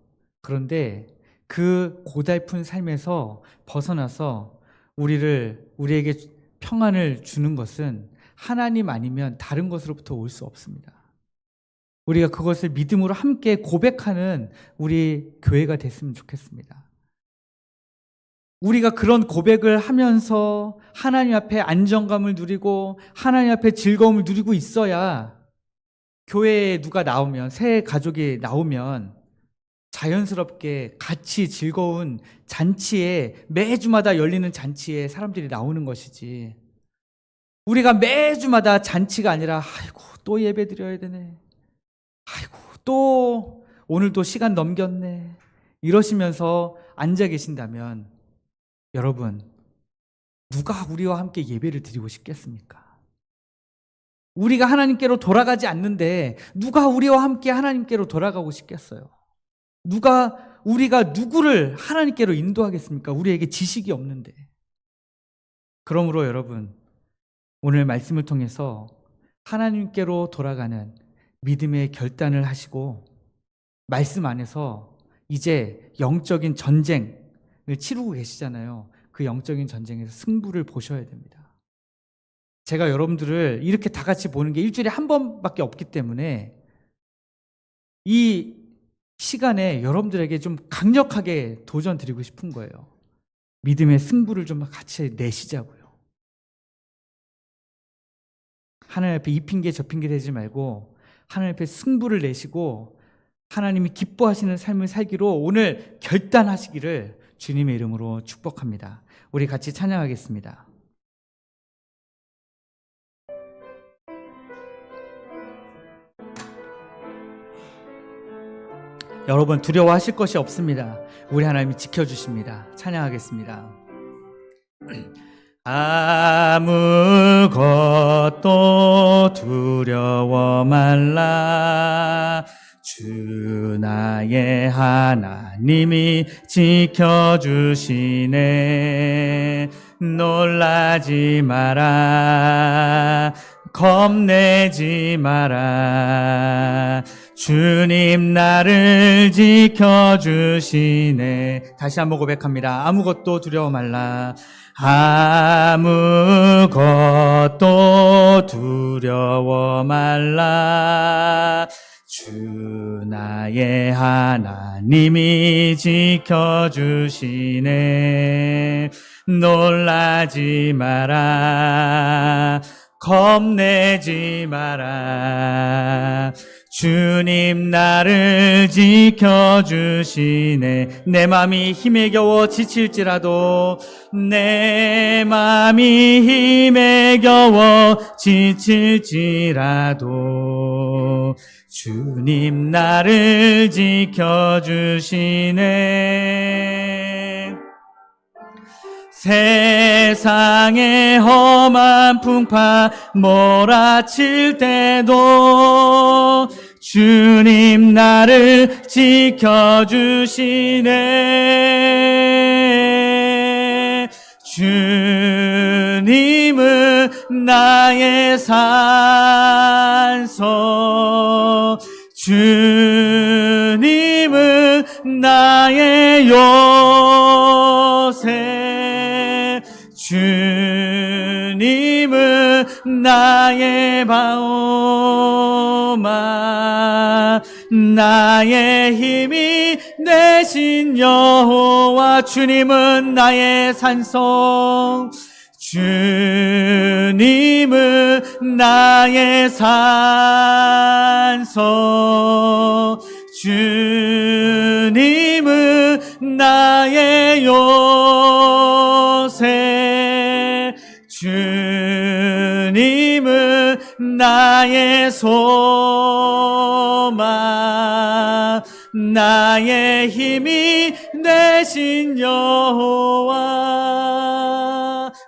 그런데 그 고달픈 삶에서 벗어나서 우리에게 평안을 주는 것은 하나님 아니면 다른 것으로부터 올 수 없습니다. 우리가 그것을 믿음으로 함께 고백하는 우리 교회가 됐으면 좋겠습니다. 우리가 그런 고백을 하면서 하나님 앞에 안정감을 누리고 하나님 앞에 즐거움을 누리고 있어야 교회에 누가 나오면, 새 가족이 나오면 자연스럽게 같이 즐거운 잔치에, 매주마다 열리는 잔치에 사람들이 나오는 것이지, 우리가 매주마다 잔치가 아니라 아이고 또 예배 드려야 되네, 아이고 또 오늘도 시간 넘겼네 이러시면서 앉아 계신다면 여러분, 누가 우리와 함께 예배를 드리고 싶겠습니까? 우리가 하나님께로 돌아가지 않는데 누가 우리와 함께 하나님께로 돌아가고 싶겠어요? 우리가 누구를 하나님께로 인도하겠습니까? 우리에게 지식이 없는데. 그러므로 여러분, 오늘 말씀을 통해서 하나님께로 돌아가는 믿음의 결단을 하시고 말씀 안에서 이제 영적인 전쟁을 치르고 계시잖아요. 그 영적인 전쟁에서 승부를 보셔야 됩니다. 제가 여러분들을 이렇게 다 같이 보는 게 일주일에 한 번밖에 없기 때문에 이 시간에 여러분들에게 좀 강력하게 도전 드리고 싶은 거예요. 믿음의 승부를 좀 같이 내시자고요. 하나님 앞에 이 핑계 저 핑계 대지 말고 하나님 앞에 승부를 내시고 하나님이 기뻐하시는 삶을 살기로 오늘 결단하시기를 주님의 이름으로 축복합니다. 우리 같이 찬양하겠습니다. 여러분 두려워하실 것이 없습니다. 우리 하나님이 지켜주십니다. 찬양하겠습니다. 아무것도 두려워 말라. 주 나의 하나님이 지켜주시네. 놀라지 마라. 겁내지 마라. 주님 나를 지켜주시네. 다시 한번 고백합니다. 아무것도 두려워 말라. 아무것도 두려워 말라. 주 나의 하나님이 지켜주시네. 놀라지 마라. 겁내지 마라. 주님 나를 지켜주시네. 내 맘이 힘에 겨워 지칠지라도, 내 맘이 힘에 겨워 지칠지라도 주님 나를 지켜주시네. 세상의 험한 풍파 몰아칠 때도 주님 나를 지켜주시네. 주님은 나의 산소, 주님은 나의 요새, 주님은 나의 방어막, 나의 힘이 되신 여호와. 주님은 나의 산성, 주님은 나의 산성, 주님은 나의 요새, 주님은 나의 소망, 나의 힘이 되신 여호와.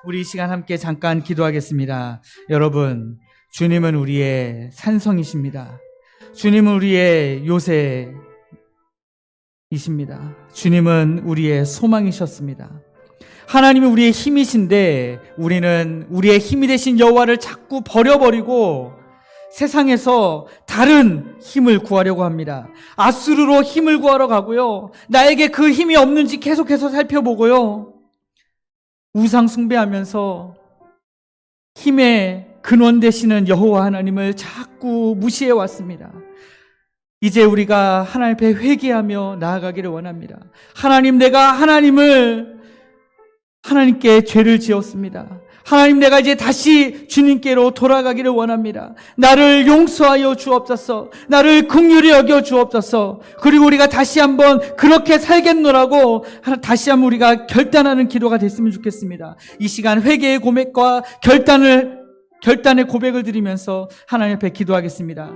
우리 이 시간 함께 잠깐 기도하겠습니다. 여러분, 주님은 우리의 산성이십니다. 주님은 우리의 요새이십니다. 주님은 우리의 소망이셨습니다. 하나님은 우리의 힘이신데 우리는 우리의 힘이 되신 여호와를 자꾸 버려버리고 세상에서 다른 힘을 구하려고 합니다. 아수르로 힘을 구하러 가고요. 나에게 그 힘이 없는지 계속해서 살펴보고요. 우상 숭배하면서 힘의 근원 되시는 여호와 하나님을 자꾸 무시해 왔습니다. 이제 우리가 하나님 앞에 회개하며 나아가기를 원합니다. 하나님, 내가 하나님께 죄를 지었습니다. 하나님, 내가 이제 다시 주님께로 돌아가기를 원합니다. 나를 용서하여 주옵소서. 나를 긍휼히 여겨 주옵소서. 그리고 우리가 다시 한번 그렇게 살겠노라고 다시 한번 우리가 결단하는 기도가 됐으면 좋겠습니다. 이 시간 회개의 고백과 결단의 고백을 드리면서 하나님 앞에 기도하겠습니다.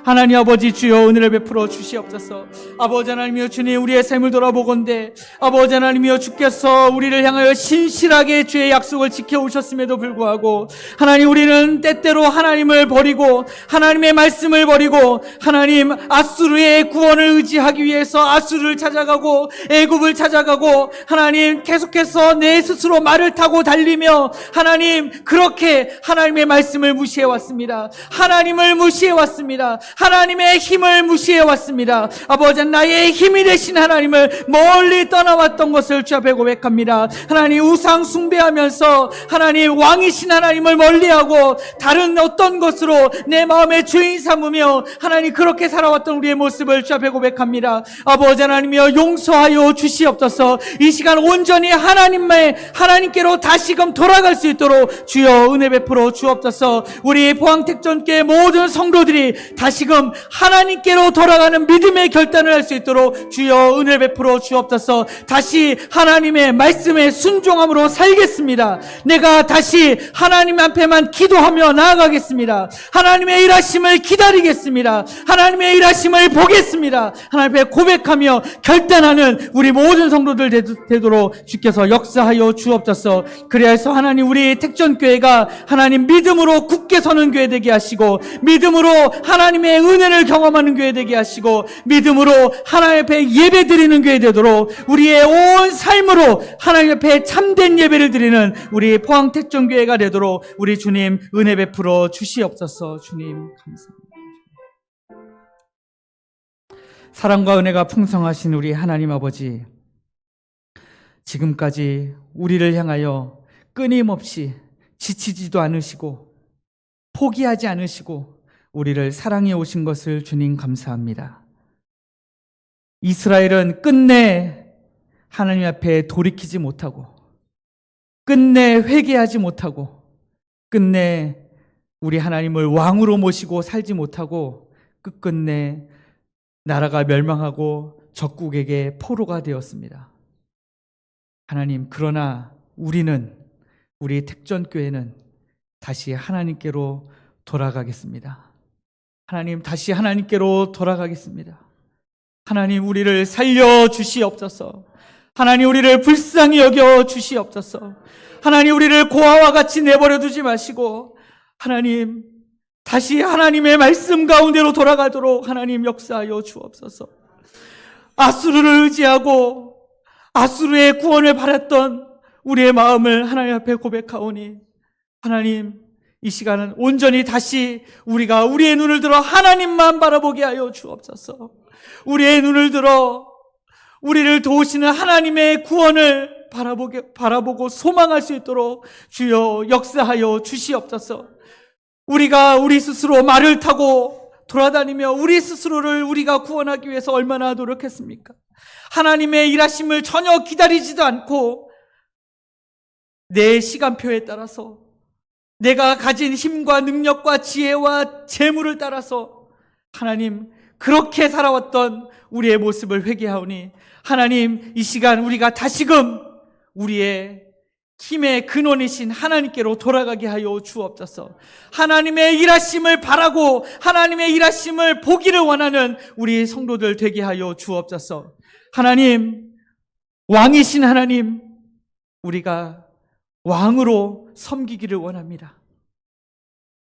하나님 아버지, 주여 은혜를 베풀어 주시옵소서. 아버지 하나님이여, 주님 우리의 삶을 돌아보건대 아버지 하나님이여, 주께서 우리를 향하여 신실하게 주의 약속을 지켜오셨음에도 불구하고 하나님, 우리는 때때로 하나님을 버리고 하나님의 말씀을 버리고 하나님 아수르의 구원을 의지하기 위해서 아수르를 찾아가고 애굽을 찾아가고 하나님 계속해서 내 스스로 말을 타고 달리며 하나님 그렇게 하나님의 말씀을 무시해 왔습니다. 하나님을 무시해 무시해왔습니다. 하나님의 힘을 무시해왔습니다. 아버지, 나의 힘이 되신 하나님을 멀리 떠나왔던 것을 주 앞에 고백합니다. 하나님, 우상 숭배하면서 하나님 왕이신 하나님을 멀리하고 다른 어떤 것으로 내 마음의 주인 삼으며 하나님 그렇게 살아왔던 우리의 모습을 주 앞에 고백합니다. 아버지 하나님이여, 용서하여 주시옵소서. 이 시간 온전히 하나님께로 다시금 돌아갈 수 있도록 주여 은혜 베풀어 주옵소서. 우리 포항택전교회 모든 성도들이 다시금 하나님께로 돌아가는 믿음의 결단을 할 수 있도록 주여 은혜 베풀어 주옵소서. 다시 하나님의 말씀에 순종함으로 살겠습니다. 내가 다시 하나님 앞에만 기도하며 나아가겠습니다. 하나님의 일하심을 기다리겠습니다. 하나님의 일하심을 보겠습니다. 하나님 앞에 고백하며 결단하는 우리 모든 성도들 되도록 주께서 역사하여 주옵소서. 그래서 하나님, 우리 택전교회가 하나님 믿음으로 굳게 서는 교회 되게 하시고, 믿음으로 하나님의 은혜를 경험하는 교회 되게 하시고, 믿음으로 하나님 앞에 예배 드리는 교회 되도록 우리의 온 삶으로 하나님 앞에 참된 예배를 드리는 우리 포항택전교회가 되도록 우리 주님 은혜 베풀어 주시옵소서. 주님 감사합니다. 사랑과 은혜가 풍성하신 우리 하나님 아버지, 지금까지 우리를 향하여 끊임없이 지치지도 않으시고 포기하지 않으시고 우리를 사랑해 오신 것을 주님 감사합니다. 이스라엘은 끝내 하나님 앞에 돌이키지 못하고, 끝내 회개하지 못하고, 끝내 우리 하나님을 왕으로 모시고 살지 못하고 끝끝내 나라가 멸망하고 적국에게 포로가 되었습니다. 하나님, 그러나 우리 택전교회는 다시 하나님께로 돌아가겠습니다. 하나님, 다시 하나님께로 돌아가겠습니다. 하나님, 우리를 살려 주시옵소서. 하나님, 우리를 불쌍히 여겨 주시옵소서. 하나님, 우리를 고아와 같이 내버려 두지 마시고 하나님, 다시 하나님의 말씀 가운데로 돌아가도록 하나님 역사하여 주옵소서. 아수르를 의지하고 아수르의 구원을 바랐던 우리의 마음을 하나님 앞에 고백하오니, 하나님, 이 시간은 온전히 다시 우리가 우리의 눈을 들어 하나님만 바라보게 하여 주옵소서. 우리의 눈을 들어 우리를 도우시는 하나님의 구원을 바라보고 소망할 수 있도록 주여 역사하여 주시옵소서. 우리가 우리 스스로 말을 타고 돌아다니며 우리 스스로를 우리가 구원하기 위해서 얼마나 노력했습니까? 하나님의 일하심을 전혀 기다리지도 않고 내 시간표에 따라서 내가 가진 힘과 능력과 지혜와 재물을 따라서 하나님 그렇게 살아왔던 우리의 모습을 회개하오니, 하나님, 이 시간 우리가 다시금 우리의 힘의 근원이신 하나님께로 돌아가게 하여 주옵소서. 하나님의 일하심을 바라고 하나님의 일하심을 보기를 원하는 우리 성도들 되게 하여 주옵소서. 하나님, 왕이신 하나님, 우리가 왕으로 섬기기를 원합니다.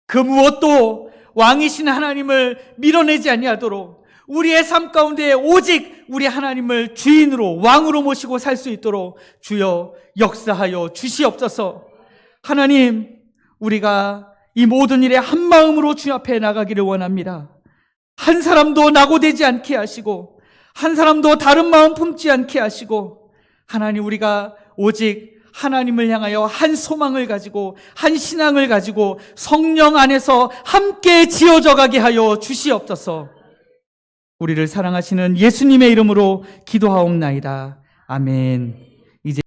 그 무엇도 왕이신 하나님을 밀어내지 아니하도록 우리의 삶 가운데 오직 우리 하나님을 주인으로 왕으로 모시고 살 수 있도록 주여 역사하여 주시옵소서. 하나님, 우리가 이 모든 일에 한 마음으로 주 앞에 나가기를 원합니다. 한 사람도 낙오되지 않게 하시고 한 사람도 다른 마음 품지 않게 하시고, 하나님, 우리가 오직 하나님을 향하여 한 소망을 가지고 한 신앙을 가지고 성령 안에서 함께 지어져 가게 하여 주시옵소서. 우리를 사랑하시는 예수님의 이름으로 기도하옵나이다. 아멘.